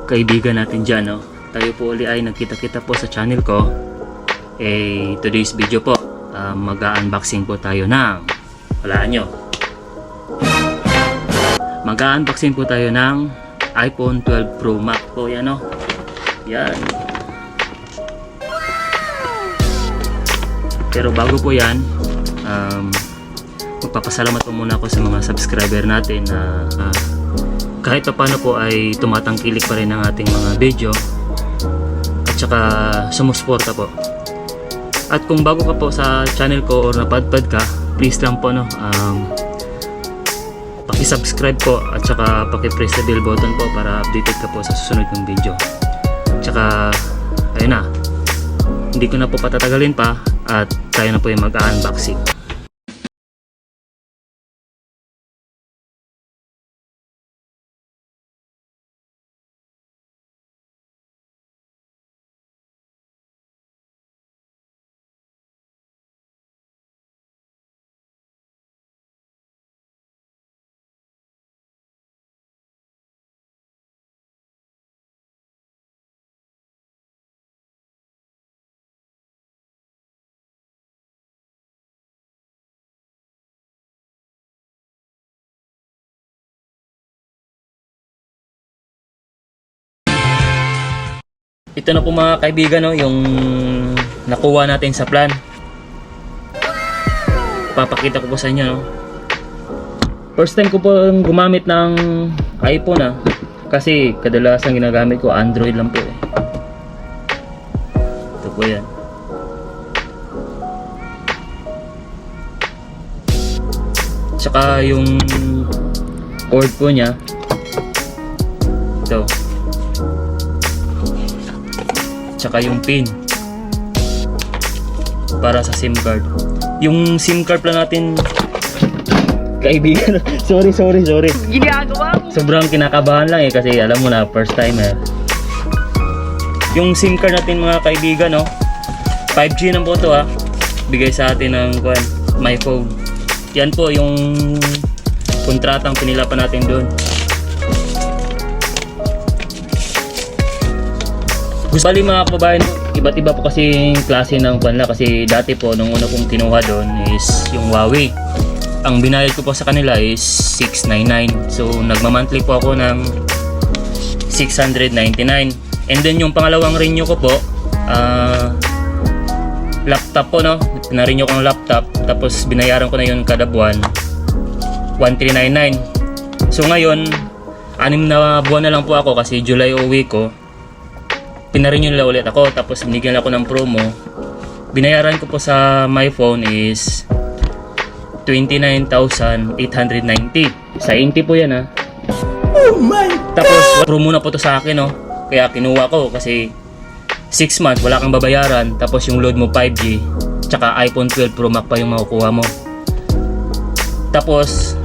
kaibigan natin dyan, no? Tayo po uli ay nagkita-kita po sa channel ko. Today's video po, mag-unboxing po tayo ng, walaan nyo, mag-unboxing po tayo ng iPhone 12 Pro Max po, yan, no? Yan. Pero bago po yan, magpapasalamat po muna ako sa mga subscriber natin na kahit pa paano po ay tumatangkilik pa rin ang ating mga video at saka sumusuporta po. At kung bago ka po sa channel ko or napadpad ka, please lang po, no, paki-subscribe po at saka paki-press the bell button po para updated ka po sa susunod ng video. At saka ayun na, hindi ko na po patatagalin pa at tayo na po yung mag-unboxing. Ito na po mga kaibigan, no, yung nakuha natin sa plan. Papakita ko po sa inyo, no. First time ko po gumamit ng iPhone, kasi kadalasan ginagamit ko Android lang po, Ito po yan. Tsaka yung cord po niya, ito. Tsaka yung pin para sa SIM card. Yung SIM card lang natin, kaibigan, sorry. Ginagawa mo. Sobrang kinakabahan lang kasi alam mo na, first time Yung SIM card natin mga kaibigan, no, 5G na po to, bigay sa atin ng my phone. Yan po yung kontratang pinilapan natin doon. Bali mga kababayan, iba't iba po kasi klase ng panla, kasi dati po nung una kong kinuha doon is yung Huawei. Ang binayad ko po sa kanila is $699. So nagma-monthly po ako ng $699. And then yung pangalawang renew ko po, laptop po, no. Na-renew ko ng laptop, tapos binayaran ko na yun kada buwan, $1399. So ngayon, 6 na buwan na lang po ako kasi July uwi ko. Pinarenew nila ulit ako, tapos binigyan ako ng promo. Binayaran ko po sa my phone is $29,890. Sa Inti po yan, Oh my God! Tapos promo na po to sa akin, no. Kaya kinuha ko kasi 6 months wala kang babayaran, tapos yung load mo 5G, tsaka iPhone 12 Pro Max pa yung makukuha mo. Tapos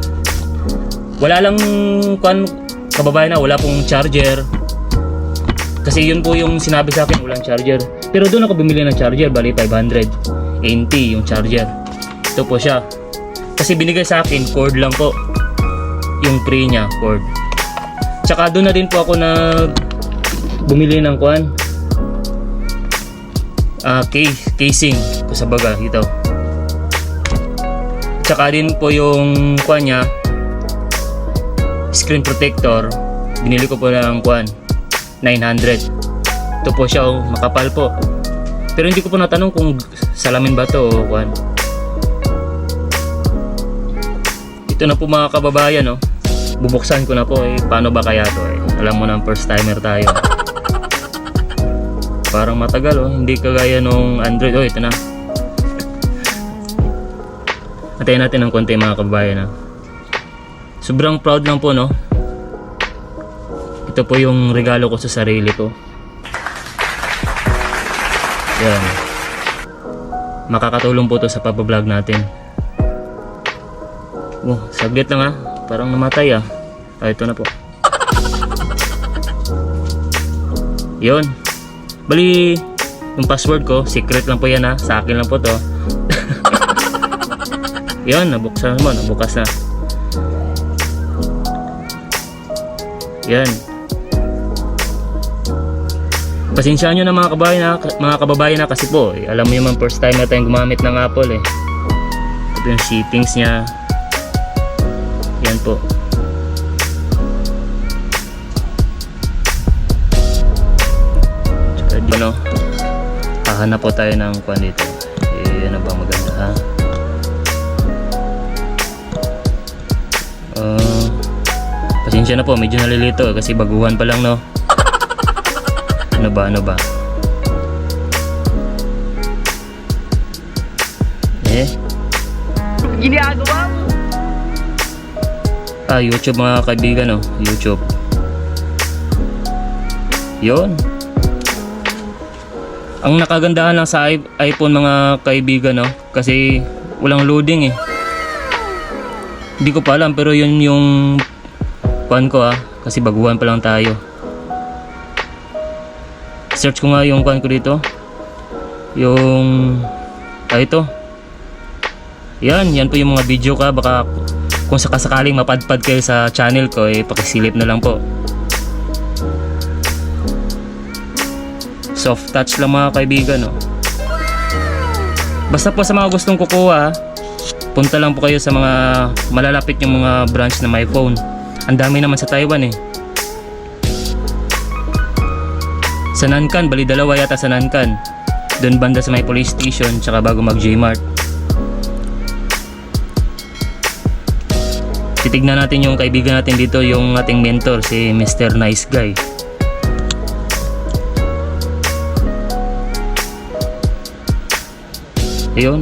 wala lang kababayan, wala pong charger. Kasi yun po yung sinabi sa akin, walang charger. Pero doon ako bumili ng charger, bali 500 NT yung charger. Ito po siya. Kasi binigay sa akin, cord lang po. Yung free niya, cord. Tsaka doon na din po ako bumili ng casing ko sa baga, ito. Tsaka din po yung niya, screen protector. Binili ko po ng 900. Ito po siya, makapal po. Pero hindi ko po natanong kung salamin ba to o Ito na po mga kababayan, no. Bubuksan ko na po, paano ba kaya to, Alam mo na, first timer tayo. Parang matagal, hindi kagaya nung Android. Ito na. Antayin natin ng konti mga kababayan, Sobrang proud lang po, no. Ito po yung regalo ko sa sarili ko. Yan. Makakatulong po to sa pabablog natin. Saglit lang, parang namatay, ito na po. Yun. Bali, yung password ko, secret lang po yan, sa akin lang po to. Yun, nabuksan mo, nabukas na. Yan. Pasensyahan nyo na mga kababayan na kasi po, alam mo yung first time na tayong gumamit ng Apple eh. Ito yung settings nya. Yan po. Tsaka dito, hahanap po tayo ng kwan dito. Ano ba maganda ha? Pasensya na po, medyo nalilito kasi baguhan pa lang, no? Ano ba? Ginagawa mo? YouTube mga kaibigan, no? YouTube. Yon. Ang nakagandahan lang sa iPhone mga kaibigan, no? Kasi walang loading eh. Hindi ko pa alam pero yun yung kuan ko kasi baguhan pa lang tayo. Search ko nga yung kuan ko dito. Yung ito. Yan po yung mga video ka, baka kung sakasakaling mapadpad kayo sa channel ko pakisilip na lang po. Soft touch lang mga kaibigan, no? Basta po sa mga gustong kukuha, punta lang po kayo sa mga malalapit yung mga branch na my phone. Ang dami naman sa Taiwan eh. Sa Nankan, bali dalawa yata sa Nankan. Doon banda sa may police station, tsaka bago mag J-Mart. Titignan natin yung kaibigan natin dito, yung ating mentor, si Mr. Nice Guy. Ayun.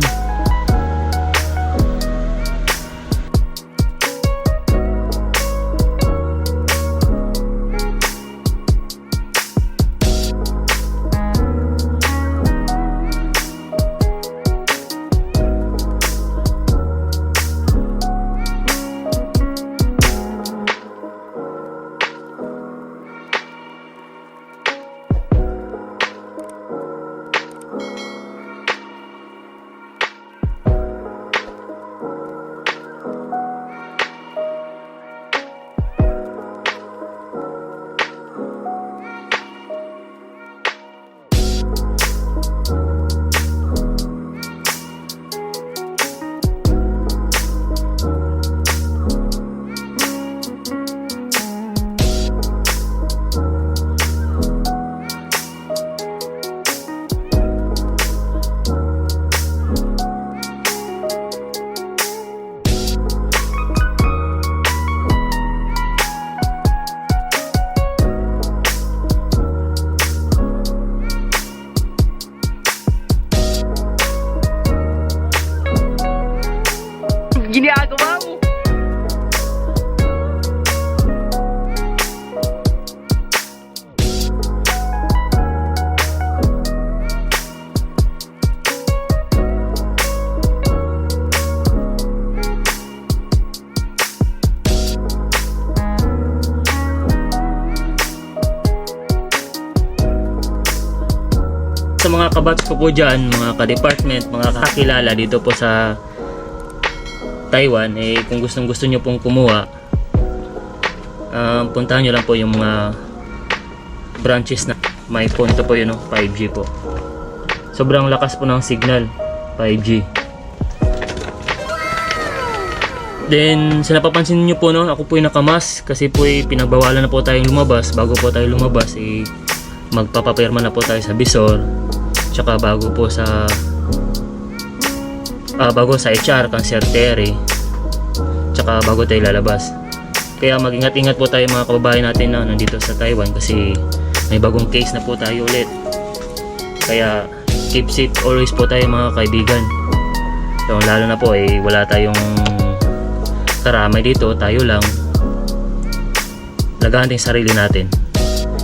Ginagawa mo? Sa mga kabats ko po dyan, mga ka-department, mga kakilala dito po sa Taiwan, kung gusto nyo pong kumuha, puntahan nyo lang po yung mga branches na may phone. To po yun, 5G po. Sobrang lakas po ng signal, 5G. Then, sa napapansin nyo po, ako po yung nakamas kasi po pinagbawalan na po tayong lumabas. Bago po tayo lumabas, magpapapirma na po tayo sa Visor, tsaka bago sa HR, kang Terry, tsaka bago tayo lalabas. Kaya mag-ingat-ingat po tayo mga kababayan natin na nandito sa Taiwan kasi may bagong case na po tayo ulit. Kaya keep safe always po tayo mga kaibigan. So, lalo na po wala tayong karamay dito, tayo lang. Lagahan din sarili natin.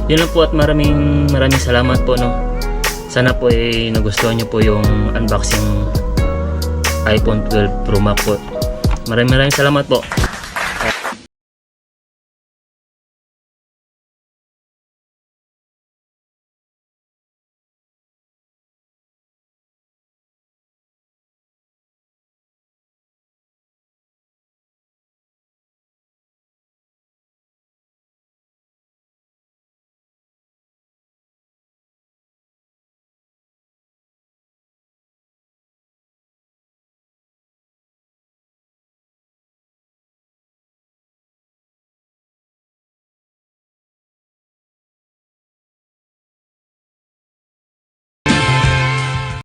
Yun lang po at maraming salamat po, no. Sana po nagustuhan nyo po yung unboxing iPhone 12 Pro Max po. Maraming salamat po.